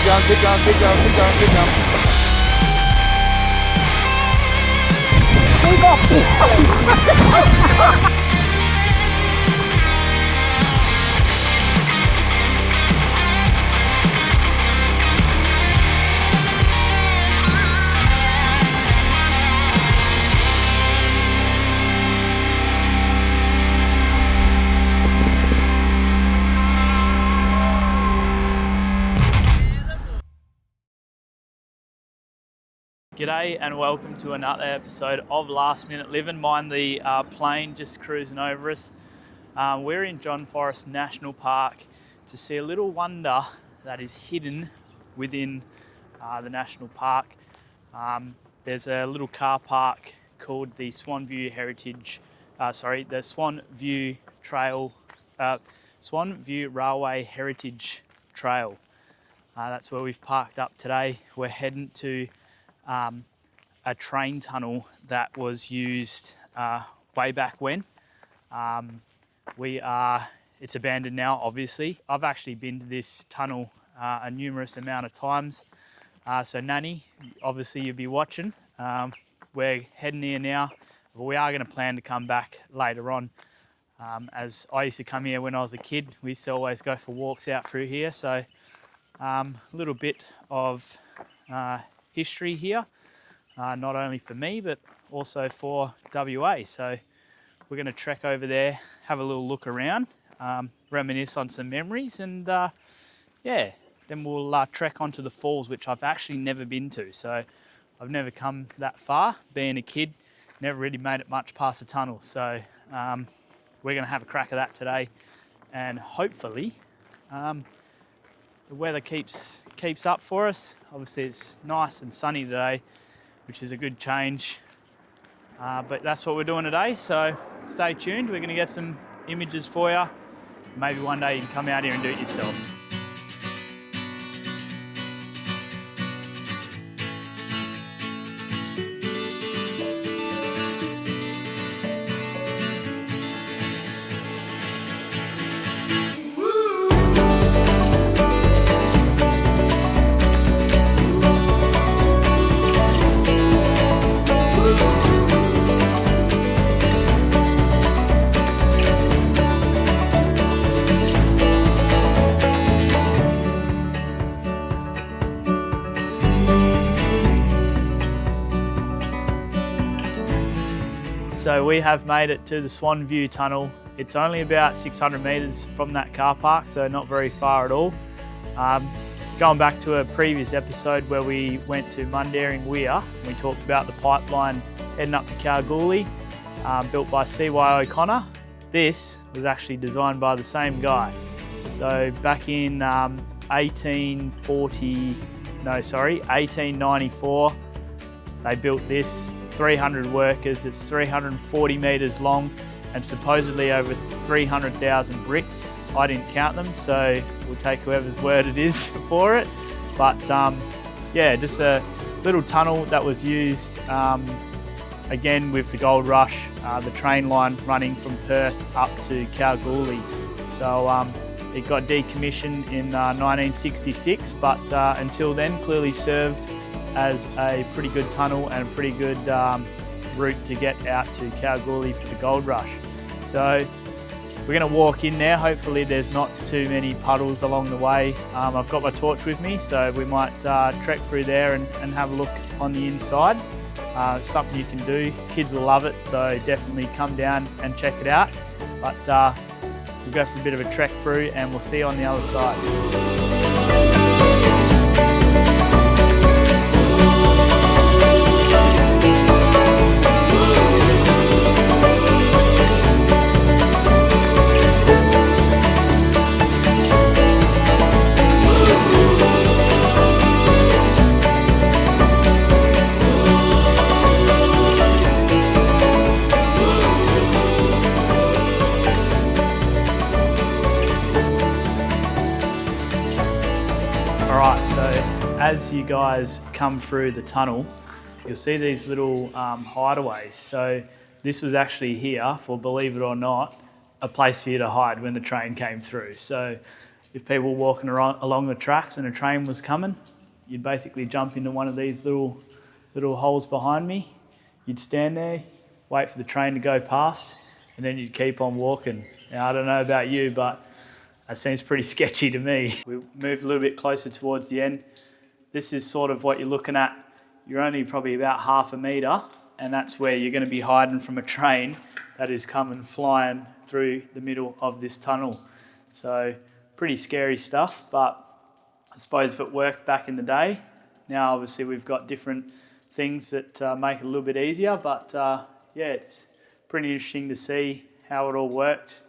Keep going, keep going, keep going, keep going, keep going. G'day and welcome to another episode of Last Minute Living. Mind the plane just cruising over us. We're in John Forrest National Park to see a little wonder that is hidden within the national park. There's a little car park called the Swan View the Swan View Trail, Swan View Railway Heritage Trail. That's where we've parked up today. We're heading to a train tunnel that was used way back when. It's abandoned now, obviously. I've actually been to this tunnel a numerous amount of times. So Nanny, obviously you'll be watching. We're heading here now, but we are going to plan to come back later on. As I used to come here when I was a kid, we used to always go for walks out through here. So a little bit of history here, not only for me, but also for WA. So we're going to trek over there, have a little look around, reminisce on some memories, and then we'll trek onto the falls, which I've actually never been to. So I've never come that far. Being a kid, never really made it much past the tunnel. So we're going to have a crack at that today, and hopefully the weather keeps up for us. Obviously it's nice and sunny today, which is a good change. But that's what we're doing today, so stay tuned. We're going to get some images for you. Maybe one day you can come out here and do it yourself. So we have made it to the Swan View Tunnel. It's only about 600 metres from that car park, so not very far at all. Going back to a previous episode where we went to Mundaring Weir, we talked about the pipeline heading up to Kalgoorlie, built by C.Y. O'Connor. This was actually designed by the same guy. So back in 1894, they built this. 300 workers, it's 340 metres long and supposedly over 300,000 bricks. I didn't count them, so we'll take whoever's word it is for it. But just a little tunnel that was used again with the gold rush, the train line running from Perth up to Kalgoorlie. So it got decommissioned in 1966, but until then clearly served as a pretty good tunnel and a pretty good route to get out to Kalgoorlie for the gold rush. So we're going to walk in there. Hopefully there's not too many puddles along the way. I've got my torch with me, so we might trek through there and have a look on the inside. It's something you can do. Kids will love it, so definitely come down and check it out. But we'll go for a bit of a trek through and we'll see you on the other side. As you guys come through the tunnel, you'll see these little hideaways. So this was actually here for, believe it or not, a place for you to hide when the train came through. So if people were walking along the tracks and a train was coming, you'd basically jump into one of these little holes behind me. You'd stand there, wait for the train to go past, and then you'd keep on walking. Now, I don't know about you, but that seems pretty sketchy to me. We moved a little bit closer towards the end. This is sort of what you're looking at. You're only probably about half a metre, and that's where you're going to be hiding from a train that is coming flying through the middle of this tunnel. So pretty scary stuff, but I suppose if it worked back in the day, now obviously we've got different things that make it a little bit easier, but yeah, it's pretty interesting to see how it all worked.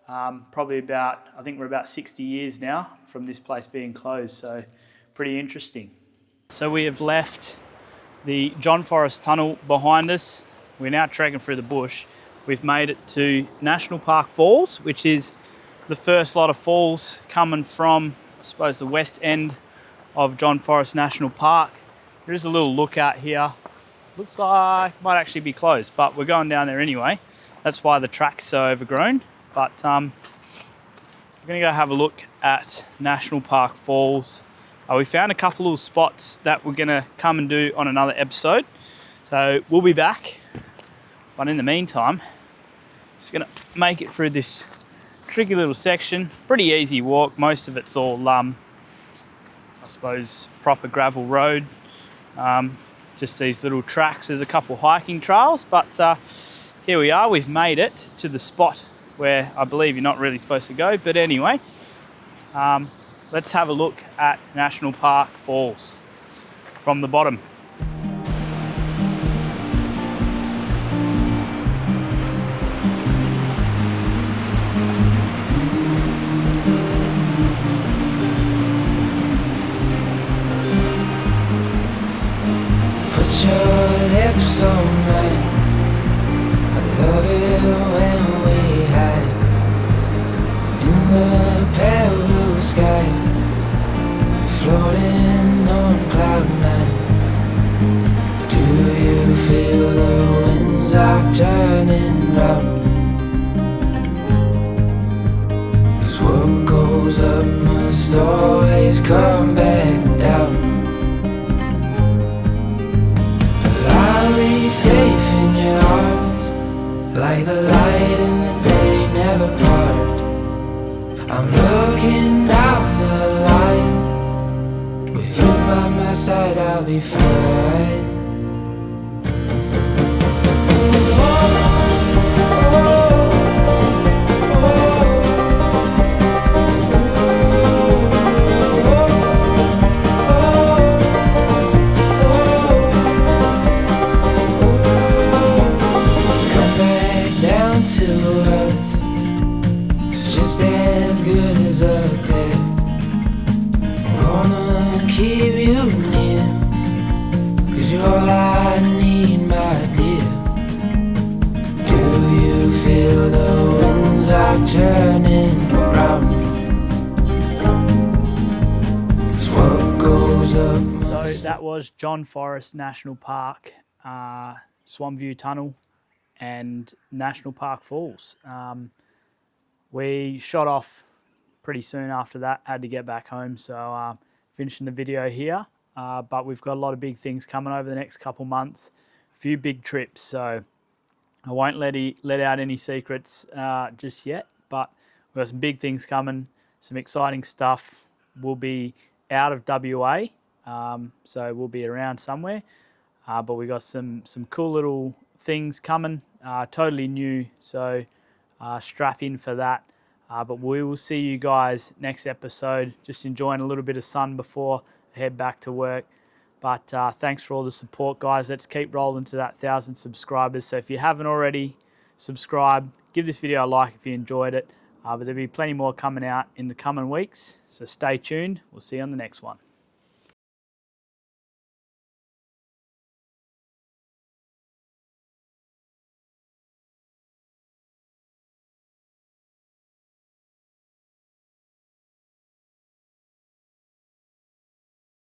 Probably about, I think we're about 60 years now from this place being closed, so pretty interesting. So we have left the John Forrest Tunnel behind us. We're now trekking through the bush. We've made it to National Park Falls, which is the first lot of falls coming from, I suppose, the west end of John Forrest National Park. There is a little lookout here. Looks like it might actually be closed, but we're going down there anyway. That's why the track's so overgrown. But we're gonna go have a look at National Park Falls. We found a couple little spots that we're gonna come and do on another episode. So we'll be back. But in the meantime, just gonna make it through this tricky little section. Pretty easy walk. Most of it's all, I suppose, proper gravel road. Just these little tracks. There's a couple hiking trails, but here we are. We've made it to the spot where I believe you're not really supposed to go. But anyway, let's have a look at National Park Falls from the bottom. Put your lips on mine. I love it when we hide in the pale blue sky, floating on cloud nine. Do you feel the winds are turning round? 'Cause what goes up must always come back down. I'll be safe in your arms, like the light in the day never part. I'm looking down the line, with you by my side I'll be fine. To earth, it's just as good as up there. I'm gonna keep you near, 'cause you're all I need, my dear. Do you feel the winds are turning round? 'Cause what goes up. So that was John Forrest National Park, Swan View Tunnel, and National Park Falls. We shot off pretty soon after that, had to get back home, so finishing the video here. But we've got a lot of big things coming over the next couple months, a few big trips, so I won't let out any secrets just yet, but we've got some big things coming, some exciting stuff. We'll be out of WA, so we'll be around somewhere, but we got some cool little things coming, totally new, so strap in for that. But we will see you guys next episode. Just enjoying a little bit of sun before I head back to work. But thanks for all the support, guys. Let's keep rolling to that 1,000 subscribers. So if you haven't already subscribed, give this video a like if you enjoyed it. But there'll be plenty more coming out in the coming weeks, so stay tuned. We'll see you on the next one.